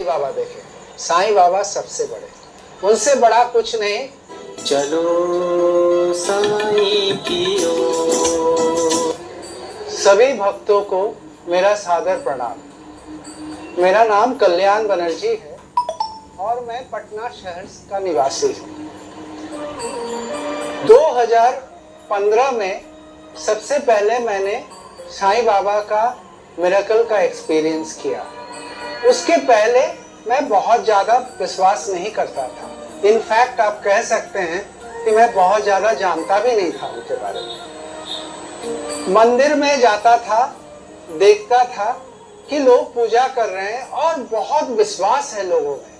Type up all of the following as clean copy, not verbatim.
बाबा देखे। साईं बाबा सबसे बड़े, उनसे बड़ा कुछ नहीं। चलो साईं की ओर। सभी भक्तों को मेरा सादर प्रणाम। मेरा नाम कल्याण बनर्जी है और मैं पटना शहर का निवासी हूँ। 2015 में सबसे पहले मैंने साईं बाबा का मिरेकल का एक्सपीरियंस किया। उसके पहले मैं बहुत ज़्यादा विश्वास नहीं करता था। इनफैक्ट आप कह सकते हैं कि मैं बहुत ज़्यादा जानता भी नहीं था उनके बारे में। मंदिर में जाता था, देखता था कि लोग पूजा कर रहे हैं और बहुत विश्वास है लोगों में,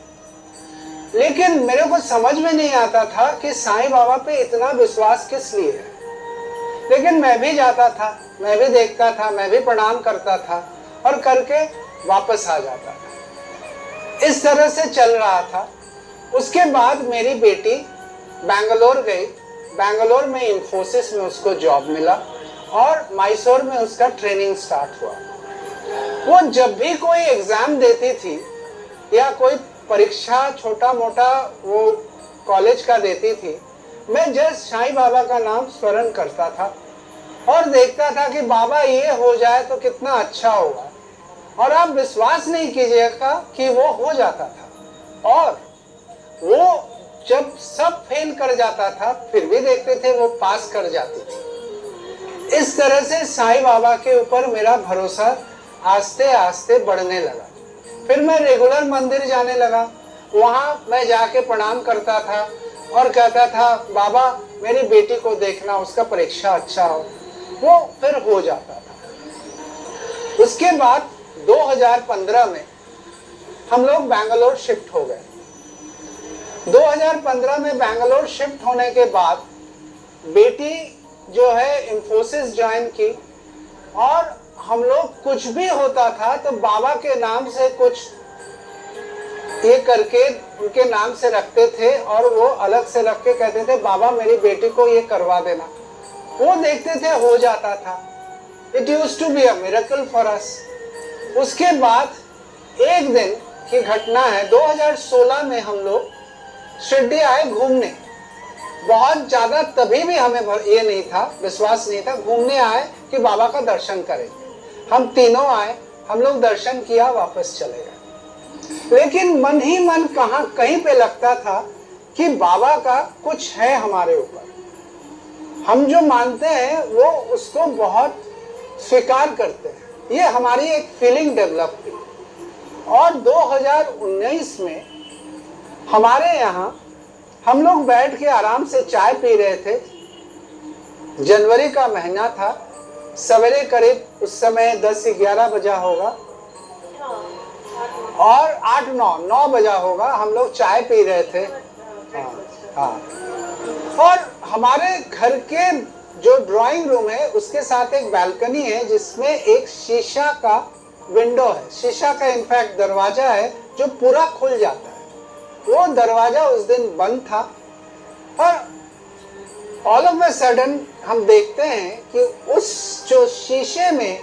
लेकिन मेरे को समझ में नहीं आता था कि साईं बाबा पे इतना विश्वास किस लिए है। लेकिन मैं भी जाता था, मैं भी देखता था, मैं भी प्रणाम करता था और करके वापस आ जाता था। इस तरह से चल रहा था। उसके बाद मेरी बेटी बैंगलोर गई। बैंगलोर में इंफोसिस में उसको जॉब मिला और मैसूर में उसका ट्रेनिंग स्टार्ट हुआ। वो जब भी कोई एग्जाम देती थी या कोई परीक्षा छोटा मोटा वो कॉलेज का देती थी, मैं जस्ट साईं बाबा का नाम स्मरण करता था और देखता था कि बाबा ये हो जाए तो कितना अच्छा होगा। और आप विश्वास नहीं कीजिएगा कि वो हो जाता था। और वो जब सब फेल कर जाता था फिर भी देखते थे वो पास कर जाती थी। इस तरह से साईं बाबा के ऊपर मेरा भरोसा आस्ते आस्ते बढ़ने लगा। फिर मैं रेगुलर मंदिर जाने लगा। वहां मैं जाके प्रणाम करता था और कहता था बाबा मेरी बेटी को देखना, उसका परीक्षा अच्छा हो। वो फिर हो जाता था। उसके बाद 2015 में हम लोग बैंगलोर शिफ्ट हो गए। 2015 में बैंगलोर शिफ्ट होने के बाद बेटी जो है इंफोसिस ज्वाइन की और हम लोग कुछ भी होता था तो बाबा के नाम से कुछ ये करके उनके नाम से रखते थे और वो अलग से रख के कहते थे बाबा मेरी बेटी को ये करवा देना। वो देखते थे हो जाता था। It used to be a miracle for us. उसके बाद एक दिन की घटना है, 2016 में हम लोग शिरडी आए घूमने। बहुत ज्यादा तभी भी हमें ये नहीं था, विश्वास नहीं था। घूमने आए कि बाबा का दर्शन करें। हम तीनों आए, हम लोग दर्शन किया, वापस चले गए। लेकिन मन ही मन कहीं पे लगता था कि बाबा का कुछ है हमारे ऊपर। हम जो मानते हैं वो उसको बहुत स्वीकार करते हैं। ये हमारी एक फीलिंग डेवलप हुई। और 2019 में हमारे यहाँ हम लोग बैठ के आराम से चाय पी रहे थे। जनवरी का महीना था, सवेरे करीब उस समय 10-11 बजा होगा और 8-9 बजा होगा। हम लोग चाय पी रहे थे। हाँ। और हमारे घर के जो ड्राइंग रूम है उसके साथ एक बालकनी है जिसमें एक शीशा का विंडो है, शीशा का इनफैक्ट दरवाजा है जो पूरा खुल जाता है। वो दरवाजा उस दिन बंद था और ऑल ऑफ अ सडन हम देखते हैं कि उस जो शीशे में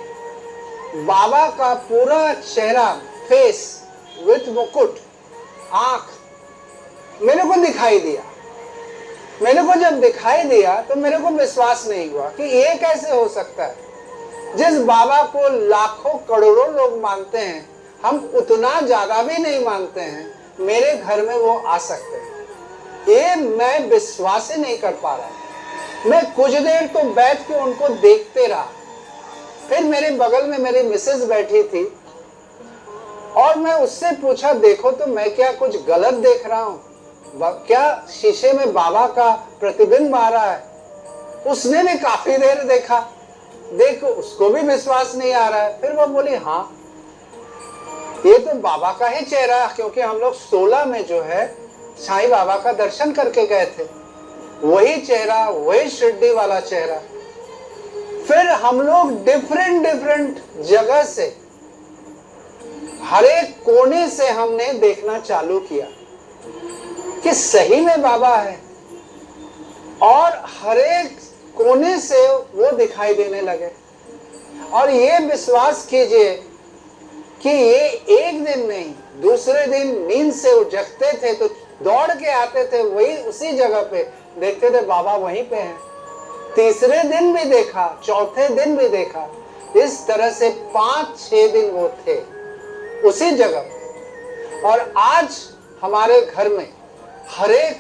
बाबा का पूरा चेहरा, फेस विथ मुकुट, आंख मेरे को दिखाई दिया। मेरे को जब दिखाई दिया तो मेरे को विश्वास नहीं हुआ कि ये कैसे हो सकता है। जिस बाबा को लाखों करोड़ों लोग मानते हैं, हम उतना ज्यादा भी नहीं मानते हैं, मेरे घर में वो आ सकते हैं। ये मैं विश्वास ही नहीं कर पा रहा। मैं कुछ देर तो बैठ के उनको देखते रहा। फिर मेरे बगल में मेरी मिसेस बैठी थी और मैं उससे पूछा देखो तो मैं क्या कुछ गलत देख रहा हूँ, क्या शीशे में बाबा का प्रतिबिंब आ रहा है। उसने भी काफी देर देखा, देखो उसको भी विश्वास नहीं आ रहा है। फिर वो बोली हाँ ये तो बाबा का ही चेहरा, क्योंकि हम लोग 16 में जो है साईं बाबा का दर्शन करके गए थे, वही चेहरा, वही शिरडी वाला चेहरा। फिर हम लोग डिफरेंट जगह से, हर एक कोने से हमने देखना चालू किया कि सही में बाबा है और हर एक कोने से वो दिखाई देने लगे। और ये विश्वास कीजिए कि ये एक दिन नहीं दूसरे दिन नींद से जगते थे तो दौड़ के आते थे, वही उसी जगह पे देखते थे बाबा वहीं पे हैं। तीसरे दिन भी देखा, चौथे दिन भी देखा, इस तरह से 5-6 दिन वो थे उसी जगह पे। और आज हमारे घर में हर एक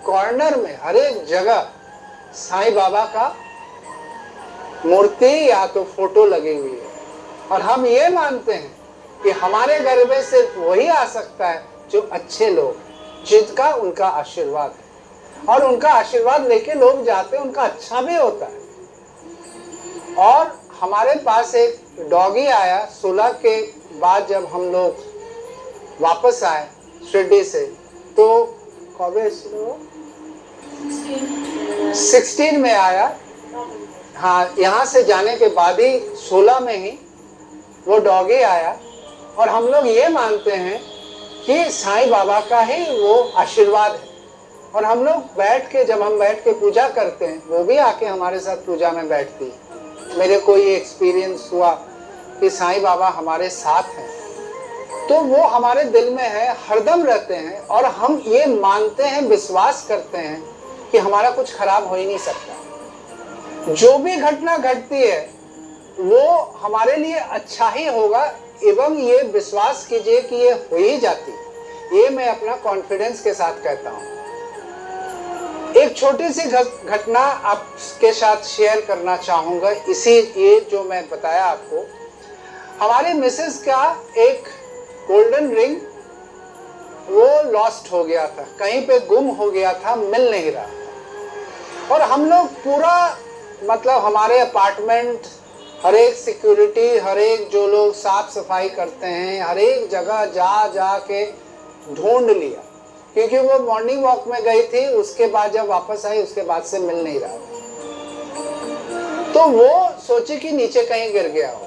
कॉर्नर में, हर एक जगह साईं बाबा का मूर्ति या तो फोटो लगी हुई है। और हम ये मानते हैं कि हमारे घर में सिर्फ वही आ सकता है जो अच्छे लोग, जिनका उनका आशीर्वाद है, और उनका आशीर्वाद लेके लोग जाते हैं, उनका अच्छा भी होता है। और हमारे पास एक डॉगी आया 16 के बाद, जब हम लोग वापस आए शिरडी से, तो कब 16 में आया। हाँ, यहाँ से जाने के बाद ही 16 में ही वो डॉगी आया। और हम लोग ये मानते हैं कि साईं बाबा का ही वो आशीर्वाद है। और हम लोग बैठ के, जब हम बैठ के पूजा करते हैं, वो भी आके हमारे साथ पूजा में बैठती है। मेरे को ये एक्सपीरियंस हुआ कि साईं बाबा हमारे साथ हैं, तो वो हमारे दिल में है, हरदम रहते हैं। और हम ये मानते हैं, विश्वास करते हैं कि हमारा कुछ खराब हो ही नहीं सकता। जो भी घटना घटती है वो हमारे लिए अच्छा ही होगा, एवं ये विश्वास कीजिए कि ये हो ही जाती है। ये मैं अपना कॉन्फिडेंस के साथ कहता हूँ। एक छोटी सी घटना आपके साथ शेयर करना चाहूँगा। इसी ये जो मैं बताया आपको, हमारे मिसेस का एक गोल्डन रिंग वो लॉस्ट हो गया था, कहीं पे गुम हो गया था, मिल नहीं रहा था। और हम लोग पूरा, मतलब हमारे अपार्टमेंट, हर एक सिक्योरिटी, हर एक जो लोग साफ सफाई करते हैं, हर एक जगह जा जा के ढूंढ लिया, क्योंकि वो मॉर्निंग वॉक में गई थी। उसके बाद जब वापस आई, उसके बाद से मिल नहीं रहा। तो वो सोची कि नीचे कहीं गिर गया हो।